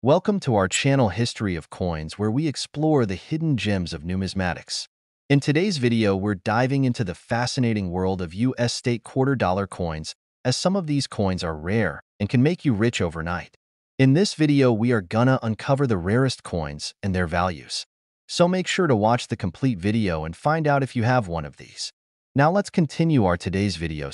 Welcome to our channel History of Coins, where we explore the hidden gems of numismatics. In today's video, we're diving into the fascinating world of U.S. state quarter dollar coins, as some of these coins are rare and can make you rich overnight. In this video, we are gonna uncover the rarest coins and their values. So make sure to watch the complete video and find out if you have one of these. Now let's continue our today's video.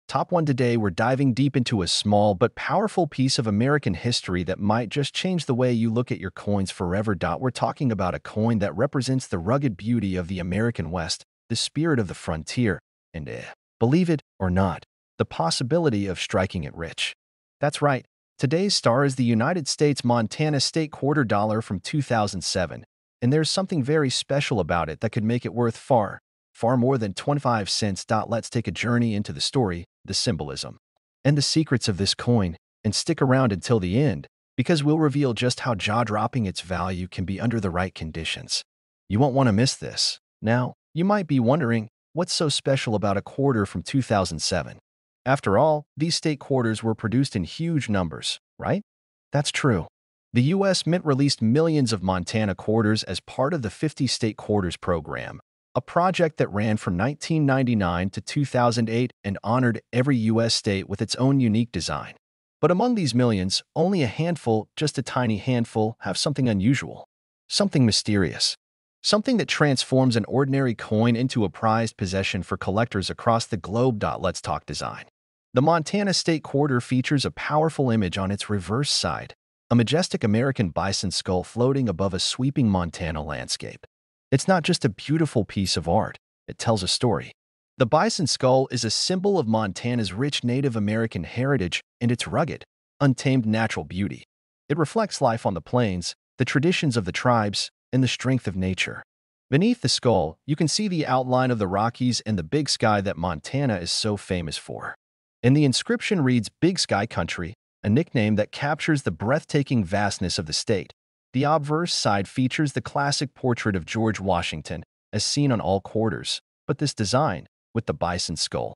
Top 1 today, we're diving deep into a small but powerful piece of American history that might just change the way you look at your coins forever. We're talking about a coin that represents the rugged beauty of the American West, the spirit of the frontier, and, believe it or not, the possibility of striking it rich. That's right, today's star is the United States Montana state quarter dollar from 2007, and there's something very special about it that could make it worth far more than 25 cents. Let's take a journey into the story, the symbolism, and the secrets of this coin, and stick around until the end, because we'll reveal just how jaw-dropping its value can be under the right conditions. You won't want to miss this. Now, you might be wondering, what's so special about a quarter from 2007? After all, these state quarters were produced in huge numbers, right? That's true. The U.S. Mint released millions of Montana quarters as part of the 50 State Quarters program, a project that ran from 1999 to 2008 and honored every U.S. state with its own unique design. But among these millions, only a handful, just a tiny handful, have something unusual, something mysterious, something that transforms an ordinary coin into a prized possession for collectors across the globe. Let's talk design. The Montana State Quarter features a powerful image on its reverse side, a majestic American bison skull floating above a sweeping Montana landscape. It's not just a beautiful piece of art, it tells a story. The bison skull is a symbol of Montana's rich Native American heritage and its rugged, untamed natural beauty. It reflects life on the plains, the traditions of the tribes, and the strength of nature. Beneath the skull, you can see the outline of the Rockies and the Big Sky that Montana is so famous for. And the inscription reads Big Sky Country, a nickname that captures the breathtaking vastness of the state. The obverse side features the classic portrait of George Washington, as seen on all quarters, but this design, with the bison skull,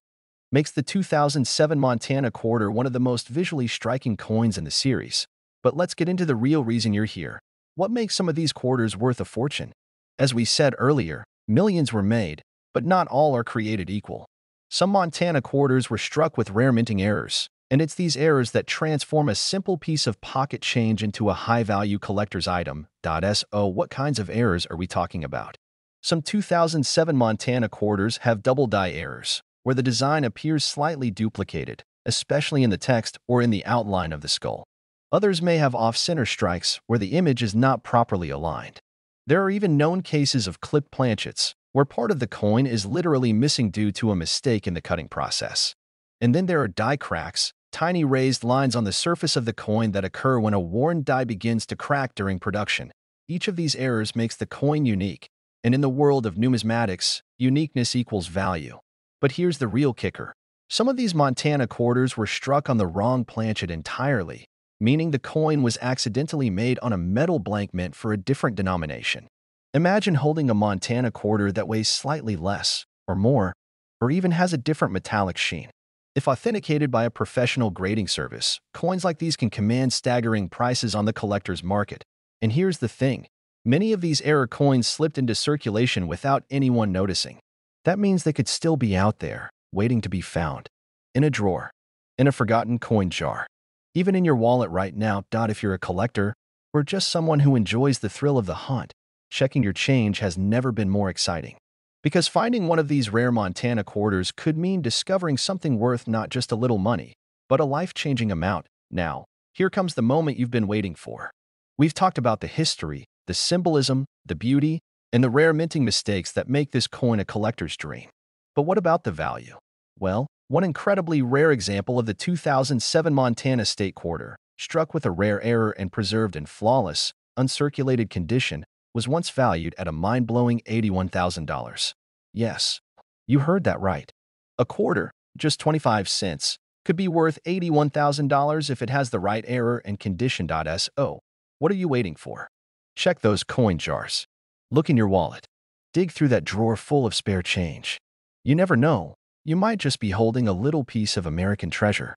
makes the 2007 Montana quarter one of the most visually striking coins in the series. But let's get into the real reason you're here. What makes some of these quarters worth a fortune? As we said earlier, millions were made, but not all are created equal. Some Montana quarters were struck with rare minting errors, and it's these errors that transform a simple piece of pocket change into a high-value collector's item. So, what kinds of errors are we talking about? Some 2007 Montana quarters have double die errors, where the design appears slightly duplicated, especially in the text or in the outline of the skull. Others may have off-center strikes, where the image is not properly aligned. There are even known cases of clipped planchets, where part of the coin is literally missing due to a mistake in the cutting process. And then there are die cracks, tiny raised lines on the surface of the coin that occur when a worn die begins to crack during production. Each of these errors makes the coin unique, and in the world of numismatics, uniqueness equals value. But here's the real kicker. Some of these Montana quarters were struck on the wrong planchet entirely, meaning the coin was accidentally made on a metal blank mint for a different denomination. Imagine holding a Montana quarter that weighs slightly less, or more, or even has a different metallic sheen. If authenticated by a professional grading service, coins like these can command staggering prices on the collector's market. And here's the thing. Many of these error coins slipped into circulation without anyone noticing. That means they could still be out there, waiting to be found. In a drawer. In a forgotten coin jar. Even in your wallet right now. If you're a collector, or just someone who enjoys the thrill of the hunt, checking your change has never been more exciting. Because finding one of these rare Montana quarters could mean discovering something worth not just a little money, but a life-changing amount. Now, here comes the moment you've been waiting for. We've talked about the history, the symbolism, the beauty, and the rare minting mistakes that make this coin a collector's dream. But what about the value? Well, one incredibly rare example of the 2007 Montana state quarter, struck with a rare error and preserved in flawless, uncirculated condition, was once valued at a mind-blowing $81,000. Yes, you heard that right. A quarter, just 25 cents, could be worth $81,000 if it has the right error and condition. So, what are you waiting for? Check those coin jars. Look in your wallet. Dig through that drawer full of spare change. You never know, you might just be holding a little piece of American treasure.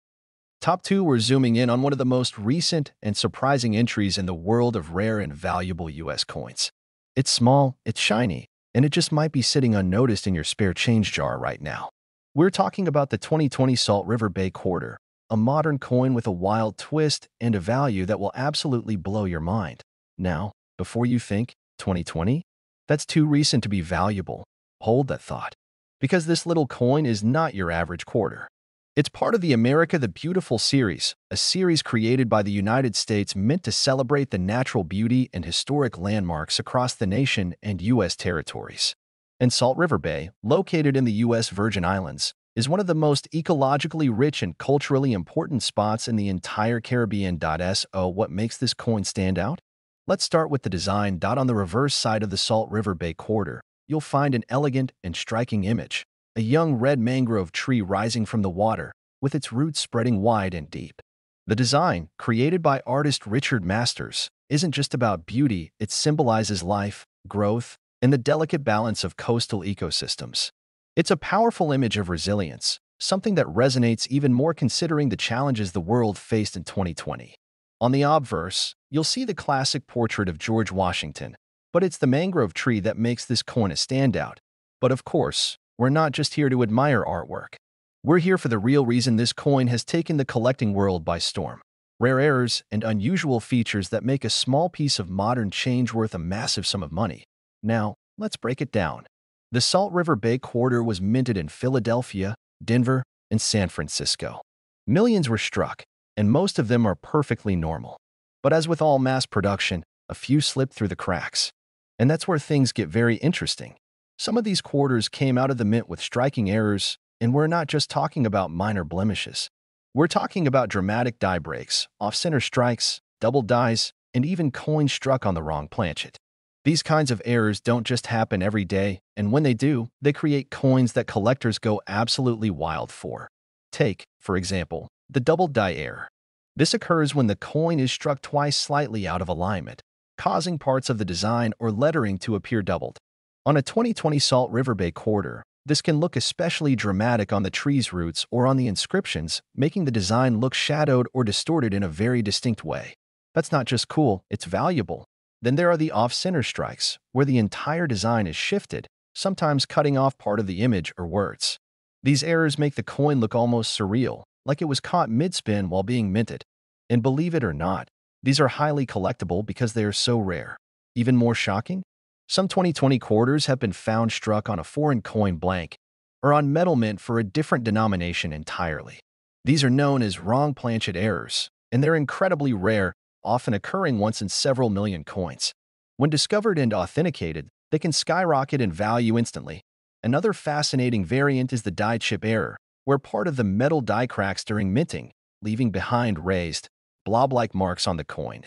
Top 2, we're zooming in on one of the most recent and surprising entries in the world of rare and valuable U.S. coins. It's small, it's shiny, and it just might be sitting unnoticed in your spare change jar right now. We're talking about the 2020 Salt River Bay Quarter, a modern coin with a wild twist and a value that will absolutely blow your mind. Now, before you think, 2020? That's too recent to be valuable. Hold that thought. Because this little coin is not your average quarter. It's part of the America the Beautiful series, a series created by the United States meant to celebrate the natural beauty and historic landmarks across the nation and U.S. territories. And Salt River Bay, located in the U.S. Virgin Islands, is one of the most ecologically rich and culturally important spots in the entire Caribbean. So, what makes this coin stand out? Let's start with the design. On the reverse side of the Salt River Bay quarter, you'll find an elegant and striking image. A young red mangrove tree rising from the water, with its roots spreading wide and deep. The design, created by artist Richard Masters, isn't just about beauty, it symbolizes life, growth, and the delicate balance of coastal ecosystems. It's a powerful image of resilience, something that resonates even more considering the challenges the world faced in 2020. On the obverse, you'll see the classic portrait of George Washington, but it's the mangrove tree that makes this coin a standout. But of course, we're not just here to admire artwork. We're here for the real reason this coin has taken the collecting world by storm. Rare errors and unusual features that make a small piece of modern change worth a massive sum of money. Now, let's break it down. The Salt River Bay Quarter was minted in Philadelphia, Denver, and San Francisco. Millions were struck, and most of them are perfectly normal. But as with all mass production, a few slipped through the cracks. And that's where things get very interesting. Some of these quarters came out of the mint with striking errors, and we're not just talking about minor blemishes. We're talking about dramatic die breaks, off-center strikes, double dies, and even coins struck on the wrong planchet. These kinds of errors don't just happen every day, and when they do, they create coins that collectors go absolutely wild for. Take, for example, the double die error. This occurs when the coin is struck twice slightly out of alignment, causing parts of the design or lettering to appear doubled. On a 2020 Salt River Bay quarter, this can look especially dramatic on the tree's roots or on the inscriptions, making the design look shadowed or distorted in a very distinct way. That's not just cool, it's valuable. Then there are the off-center strikes, where the entire design is shifted, sometimes cutting off part of the image or words. These errors make the coin look almost surreal, like it was caught mid-spin while being minted. And believe it or not, these are highly collectible because they are so rare. Even more shocking? Some 2020 quarters have been found struck on a foreign coin blank or on metal mint for a different denomination entirely. These are known as wrong planchet errors, and they're incredibly rare, often occurring once in several million coins. When discovered and authenticated, they can skyrocket in value instantly. Another fascinating variant is the die chip error, where part of the metal die cracks during minting, leaving behind raised, blob-like marks on the coin,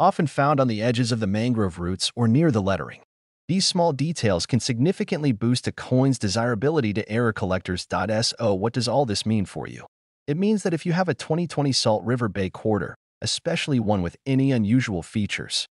often found on the edges of the mangrove roots or near the lettering. These small details can significantly boost a coin's desirability to error collectors. So, what does all this mean for you? It means that if you have a 2020 Salt River Bay quarter, especially one with any unusual features,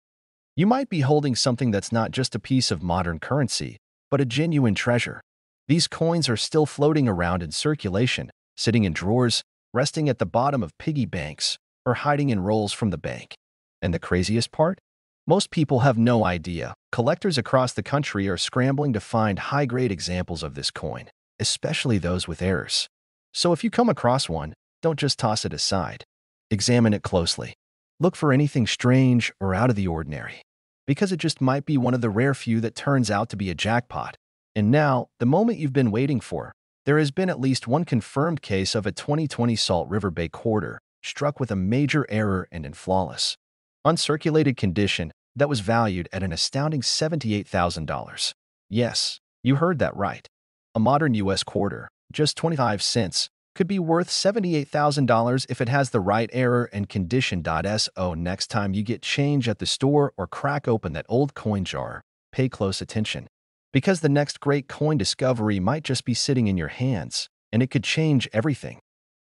you might be holding something that's not just a piece of modern currency, but a genuine treasure. These coins are still floating around in circulation, sitting in drawers, resting at the bottom of piggy banks, or hiding in rolls from the bank. And the craziest part? Most people have no idea. Collectors across the country are scrambling to find high-grade examples of this coin, especially those with errors. So if you come across one, don't just toss it aside. Examine it closely. Look for anything strange or out of the ordinary, because it just might be one of the rare few that turns out to be a jackpot. And now, the moment you've been waiting for. There has been at least one confirmed case of a 2020 Salt River Bay quarter struck with a major error and in flawless, uncirculated condition that was valued at an astounding $78,000. Yes, you heard that right. A modern U.S. quarter, just 25 cents, could be worth $78,000 if it has the right error and condition. So next time you get change at the store or crack open that old coin jar, pay close attention. Because the next great coin discovery might just be sitting in your hands, and it could change everything.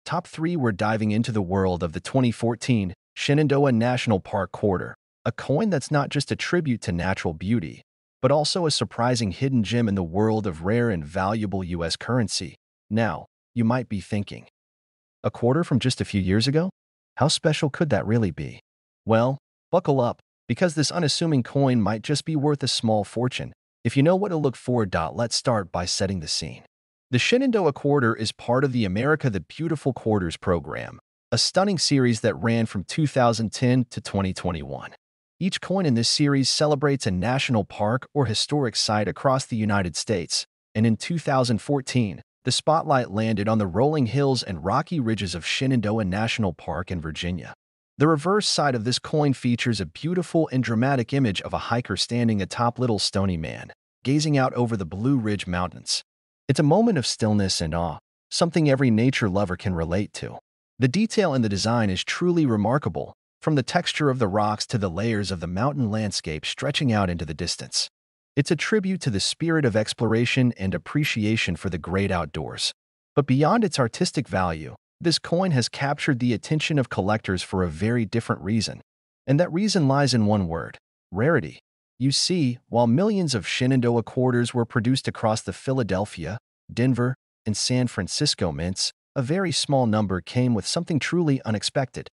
Top 3, we're diving into the world of the 2014 Shannondoa National Park Quarter, a coin that's not just a tribute to natural beauty, but also a surprising hidden gem in the world of rare and valuable U.S. currency. Now, you might be thinking, A quarter from just a few years ago? How special could that really be? Well, buckle up, because this unassuming coin might just be worth a small fortune. If you know what to look for, let's start by setting the scene. The Shannondoa quarter is part of the America the Beautiful Quarters program, a stunning series that ran from 2010 to 2021. Each coin in this series celebrates a national park or historic site across the United States, and in 2014, the spotlight landed on the rolling hills and rocky ridges of Shannondoa National Park in Virginia. The reverse side of this coin features a beautiful and dramatic image of a hiker standing atop Little Stony Man, gazing out over the Blue Ridge Mountains. It's a moment of stillness and awe, something every nature lover can relate to. The detail in the design is truly remarkable, from the texture of the rocks to the layers of the mountain landscape stretching out into the distance. It's a tribute to the spirit of exploration and appreciation for the great outdoors. But beyond its artistic value, this coin has captured the attention of collectors for a very different reason. And that reason lies in one word: rarity. You see, while millions of Shannondoa quarters were produced across the Philadelphia, Denver, and San Francisco mints, a very small number came with something truly unexpected: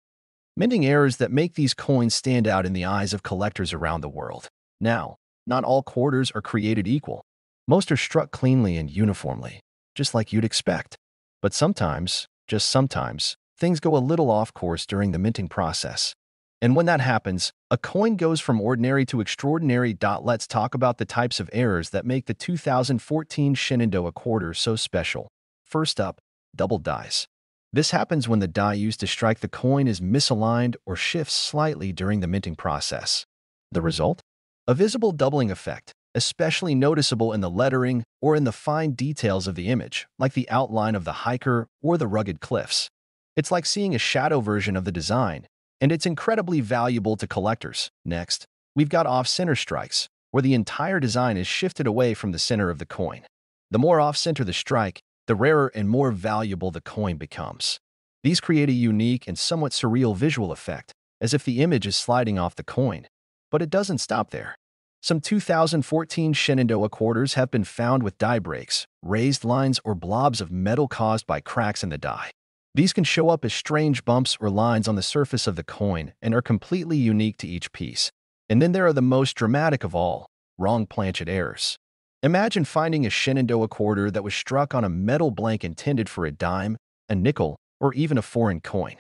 minting errors that make these coins stand out in the eyes of collectors around the world. Now, not all quarters are created equal. Most are struck cleanly and uniformly, just like you'd expect. But sometimes, just sometimes, things go a little off course during the minting process. And when that happens, a coin goes from ordinary to extraordinary. Let's talk about the types of errors that make the 2014 Shannondoa quarter so special. First up, double dies. This happens when the die used to strike the coin is misaligned or shifts slightly during the minting process. The result? A visible doubling effect, especially noticeable in the lettering or in the fine details of the image, like the outline of the hiker or the rugged cliffs. It's like seeing a shadow version of the design, and it's incredibly valuable to collectors. Next, we've got off-center strikes, where the entire design is shifted away from the center of the coin. The more off-center the strike, the rarer and more valuable the coin becomes. These create a unique and somewhat surreal visual effect, as if the image is sliding off the coin. But it doesn't stop there. Some 2014 Shannondoa quarters have been found with die breaks, raised lines, or blobs of metal caused by cracks in the die. These can show up as strange bumps or lines on the surface of the coin and are completely unique to each piece. And then there are the most dramatic of all: wrong planchet errors. Imagine finding a Shannondoa quarter that was struck on a metal blank intended for a dime, a nickel, or even a foreign coin.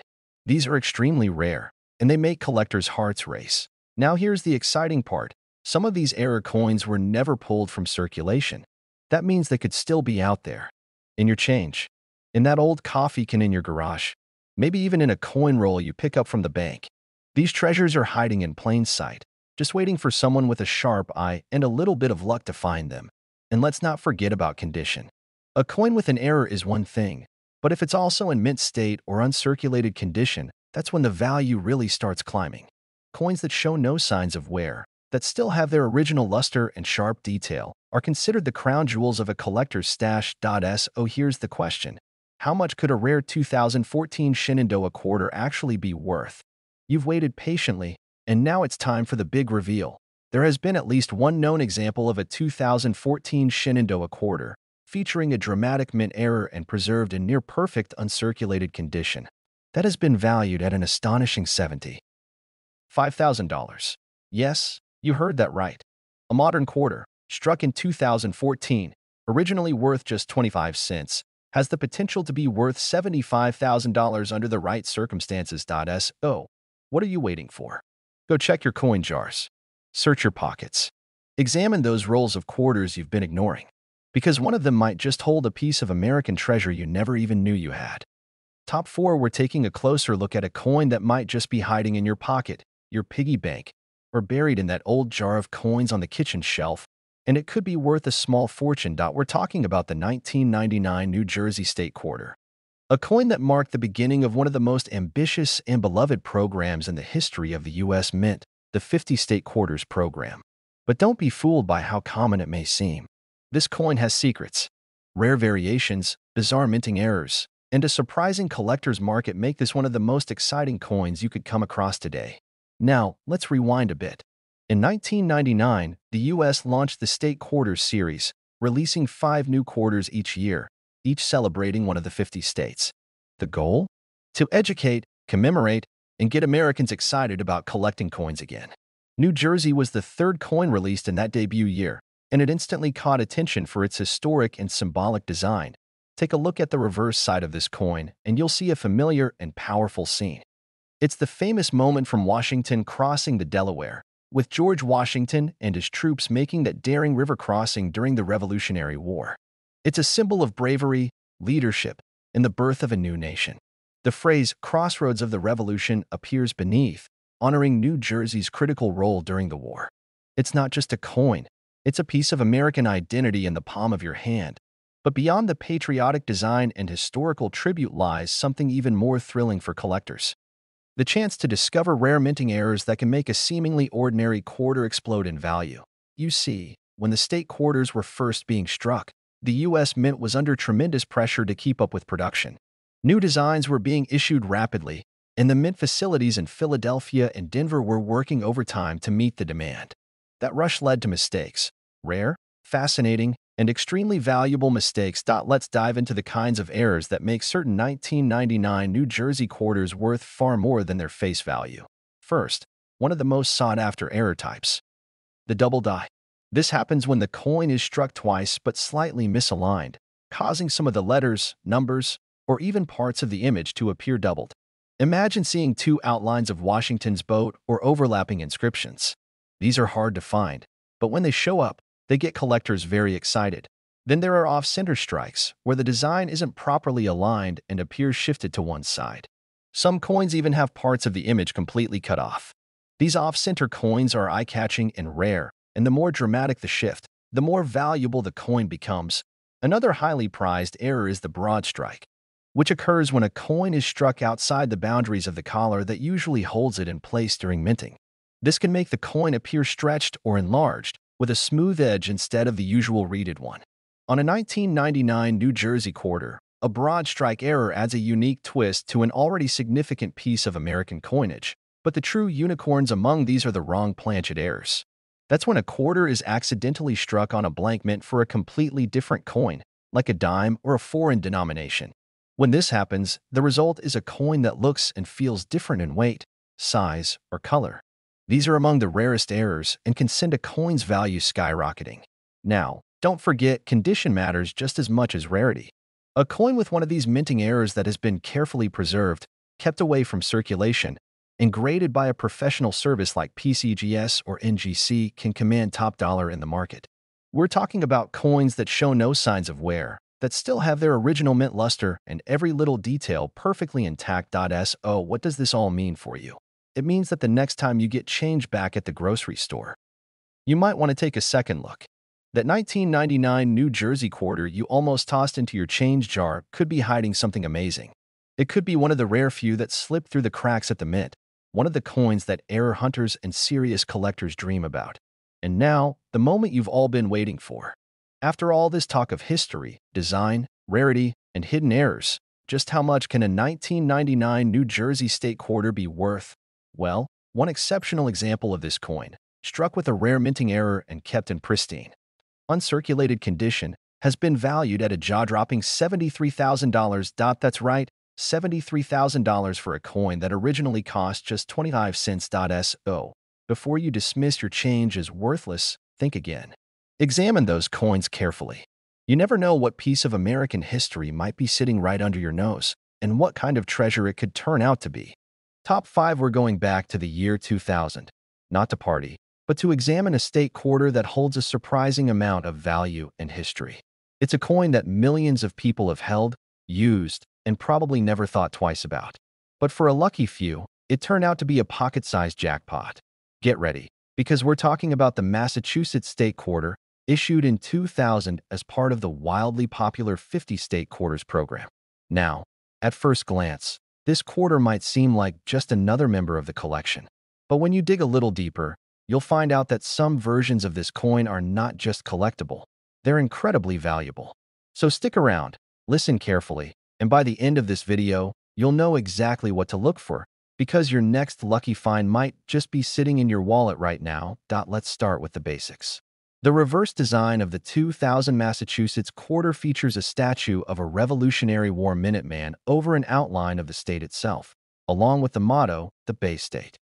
These are extremely rare, and they make collectors' hearts race. Now here's the exciting part: some of these error coins were never pulled from circulation. That means they could still be out there, in your change, in that old coffee can in your garage, maybe even in a coin roll you pick up from the bank. These treasures are hiding in plain sight, just waiting for someone with a sharp eye and a little bit of luck to find them. And let's not forget about condition. A coin with an error is one thing, but if it's also in mint state or uncirculated condition, that's when the value really starts climbing. Coins that show no signs of wear, that still have their original luster and sharp detail, are considered the crown jewels of a collector's stash. So here's the question: how much could a rare 2014 Shannondoa quarter actually be worth? You've waited patiently, and now it's time for the big reveal. There has been at least one known example of a 2014 Shannondoa quarter, featuring a dramatic mint error and preserved in near-perfect uncirculated condition, that has been valued at an astonishing $75,000. Yes, you heard that right. A modern quarter, struck in 2014, originally worth just 25 cents, has the potential to be worth $75,000 under the right circumstances. So, what are you waiting for? Go check your coin jars. Search your pockets. Examine those rolls of quarters you've been ignoring, because one of them might just hold a piece of American treasure you never even knew you had. Top 4, we're taking a closer look at a coin that might just be hiding in your pocket, your piggy bank, or buried in that old jar of coins on the kitchen shelf, and it could be worth a small fortune. We're talking about the 1999 New Jersey State Quarter, a coin that marked the beginning of one of the most ambitious and beloved programs in the history of the U.S. Mint, the 50 State Quarters program. But don't be fooled by how common it may seem. This coin has secrets. Rare variations, bizarre minting errors, and a surprising collector's market make this one of the most exciting coins you could come across today. Now, let's rewind a bit. In 1999, the U.S. launched the State Quarters series, releasing 5 new quarters each year, each celebrating one of the 50 states. The goal? to educate, commemorate, and get Americans excited about collecting coins again. New Jersey was the third coin released in that debut year, and it instantly caught attention for its historic and symbolic design. Take a look at the reverse side of this coin, and you'll see a familiar and powerful scene. It's the famous moment from Washington crossing the Delaware, with George Washington and his troops making that daring river crossing during the Revolutionary War. It's a symbol of bravery, leadership, and the birth of a new nation. The phrase "Crossroads of the Revolution" appears beneath, honoring New Jersey's critical role during the war. It's not just a coin, it's a piece of American identity in the palm of your hand. But beyond the patriotic design and historical tribute lies something even more thrilling for collectors: the chance to discover rare minting errors that can make a seemingly ordinary quarter explode in value. You see, when the state quarters were first being struck, the U.S. Mint was under tremendous pressure to keep up with production. New designs were being issued rapidly, and the mint facilities in Philadelphia and Denver were working overtime to meet the demand. That rush led to mistakes. Rare, fascinating, and extremely valuable mistakes. Let's dive into the kinds of errors that make certain 1999 New Jersey quarters worth far more than their face value. First, one of the most sought-after error types: the double die. This happens when the coin is struck twice but slightly misaligned, causing some of the letters, numbers, or even parts of the image to appear doubled. Imagine seeing two outlines of Washington's boat or overlapping inscriptions. These are hard to find, but when they show up, they get collectors very excited. Then there are off-center strikes, where the design isn't properly aligned and appears shifted to one side. Some coins even have parts of the image completely cut off. These off-center coins are eye-catching and rare, and the more dramatic the shift, the more valuable the coin becomes. Another highly prized error is the broadstrike, which occurs when a coin is struck outside the boundaries of the collar that usually holds it in place during minting. This can make the coin appear stretched or enlarged, with a smooth edge instead of the usual reeded one. On a 1999 New Jersey quarter, a broadstrike error adds a unique twist to an already significant piece of American coinage. But the true unicorns among these are the wrong planchet errors. That's when a quarter is accidentally struck on a blank mint for a completely different coin, like a dime or a foreign denomination. When this happens, the result is a coin that looks and feels different in weight, size, or color. These are among the rarest errors and can send a coin's value skyrocketing. Now, don't forget, condition matters just as much as rarity. A coin with one of these minting errors that has been carefully preserved, kept away from circulation, and graded by a professional service like PCGS or NGC can command top dollar in the market. We're talking about coins that show no signs of wear, that still have their original mint luster and every little detail perfectly intact. So what does this all mean for you? It means that the next time you get change back at the grocery store, you might want to take a second look. That 1999 New Jersey quarter you almost tossed into your change jar could be hiding something amazing. It could be one of the rare few that slipped through the cracks at the mint, one of the coins that error hunters and serious collectors dream about. And now, the moment you've all been waiting for. After all this talk of history, design, rarity, and hidden errors, just how much can a 1999 New Jersey state quarter be worth? Well, one exceptional example of this coin, struck with a rare minting error and kept in pristine, uncirculated condition, has been valued at a jaw-dropping $73,000. That's right, $73,000 for a coin that originally cost just 25 cents. So, before you dismiss your change as worthless, think again. Examine those coins carefully. You never know what piece of American history might be sitting right under your nose, and what kind of treasure it could turn out to be. Top 5. We're going back to the year 2000, not to party, but to examine a state quarter that holds a surprising amount of value and history. It's a coin that millions of people have held, used, and probably never thought twice about. But for a lucky few, it turned out to be a pocket-sized jackpot. Get ready, because we're talking about the Massachusetts state quarter, issued in 2000 as part of the wildly popular 50 state quarters program. Now, at first glance, this quarter might seem like just another member of the collection. But when you dig a little deeper, you'll find out that some versions of this coin are not just collectible, they're incredibly valuable. So stick around, listen carefully, and by the end of this video, you'll know exactly what to look for, because your next lucky find might just be sitting in your wallet right now. Let's start with the basics. The reverse design of the 2000 Massachusetts quarter features a statue of a Revolutionary War Minuteman over an outline of the state itself, along with the motto, the Bay State.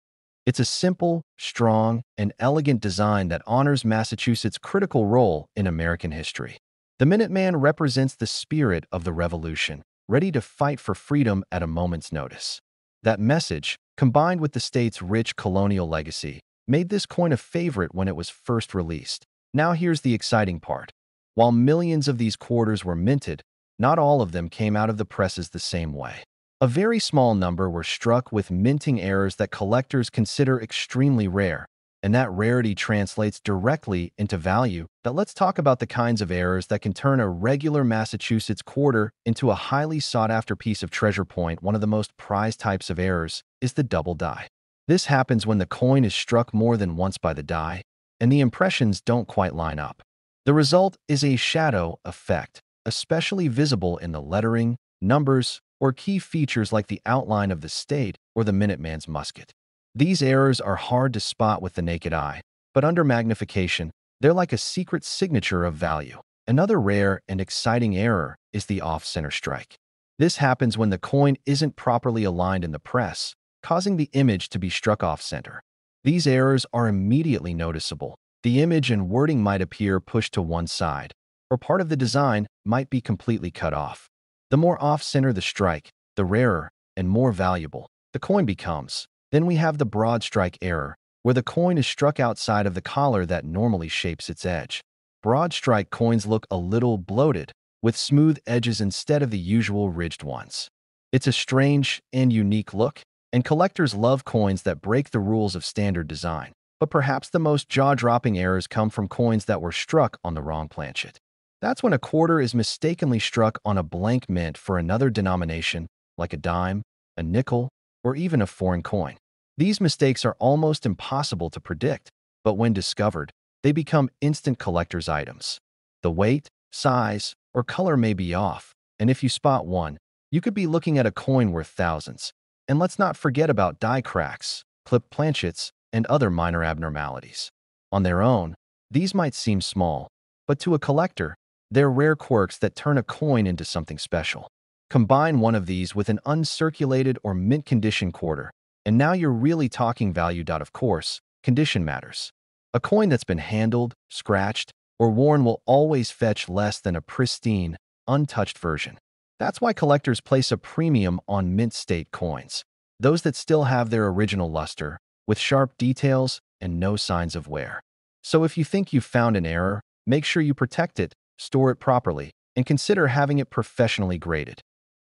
It's a simple, strong, and elegant design that honors Massachusetts' critical role in American history. The Minuteman represents the spirit of the Revolution, ready to fight for freedom at a moment's notice. That message, combined with the state's rich colonial legacy, made this coin a favorite when it was first released. Now here's the exciting part. While millions of these quarters were minted, not all of them came out of the presses the same way. A very small number were struck with minting errors that collectors consider extremely rare, and that rarity translates directly into value. But let's talk about the kinds of errors that can turn a regular Massachusetts quarter into a highly sought-after piece of treasure. One of the most prized types of errors is the double die. This happens when the coin is struck more than once by the die, and the impressions don't quite line up. The result is a shadow effect, especially visible in the lettering, numbers, or key features like the outline of the state or the Minuteman's musket. These errors are hard to spot with the naked eye, but under magnification, they're like a secret signature of value. Another rare and exciting error is the off-center strike. This happens when the coin isn't properly aligned in the press, causing the image to be struck off-center. These errors are immediately noticeable. The image and wording might appear pushed to one side, or part of the design might be completely cut off. The more off-center the strike, the rarer and more valuable the coin becomes. Then we have the Broadstrike Error, where the coin is struck outside of the collar that normally shapes its edge. Broadstrike coins look a little bloated, with smooth edges instead of the usual ridged ones. It's a strange and unique look, and collectors love coins that break the rules of standard design. But perhaps the most jaw-dropping errors come from coins that were struck on the wrong planchet. That's when a quarter is mistakenly struck on a blank mint for another denomination, like a dime, a nickel, or even a foreign coin. These mistakes are almost impossible to predict, but when discovered, they become instant collector's items. The weight, size, or color may be off, and if you spot one, you could be looking at a coin worth thousands. And let's not forget about die cracks, clipped planchets, and other minor abnormalities. On their own, these might seem small, but to a collector, they're rare quirks that turn a coin into something special. Combine one of these with an uncirculated or mint condition quarter, and now you're really talking value. Of course, condition matters. A coin that's been handled, scratched, or worn will always fetch less than a pristine, untouched version. That's why collectors place a premium on mint state coins, those that still have their original luster, with sharp details and no signs of wear. So if you think you've found an error, make sure you protect it, store it properly, and consider having it professionally graded.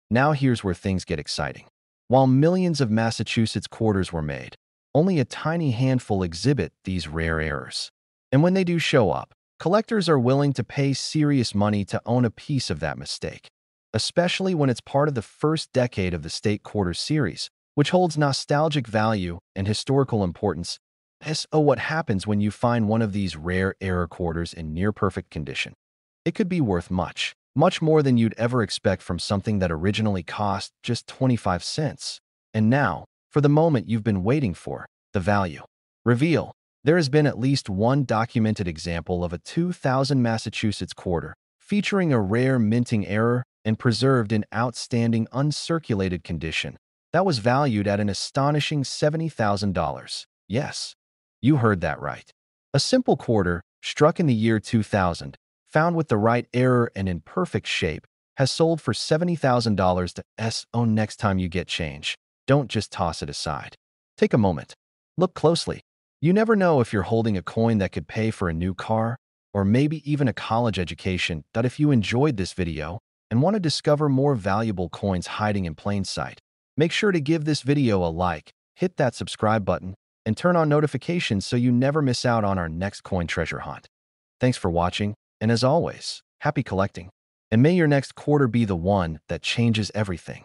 Now here's where things get exciting. While millions of Massachusetts quarters were made, only a tiny handful exhibit these rare errors. And when they do show up, collectors are willing to pay serious money to own a piece of that mistake, especially when it's part of the first decade of the state quarter series, which holds nostalgic value and historical importance. So what happens when you find one of these rare error quarters in near-perfect condition? It could be worth much more than you'd ever expect from something that originally cost just 25 cents. And now, for the moment you've been waiting for, the value reveal. There has been at least one documented example of a 2000 Massachusetts quarter featuring a rare minting error and preserved in outstanding uncirculated condition that was valued at an astonishing $70,000. Yes, you heard that right. A simple quarter, struck in the year 2000, found with the right error and in perfect shape, has sold for $70,000 to S.O. Next time you get change, don't just toss it aside. Take a moment. Look closely. You never know if you're holding a coin that could pay for a new car, or maybe even a college education. If you enjoyed this video and want to discover more valuable coins hiding in plain sight, make sure to give this video a like, hit that subscribe button, and turn on notifications so you never miss out on our next coin treasure hunt. Thanks for watching, and as always, happy collecting. And may your next quarter be the one that changes everything.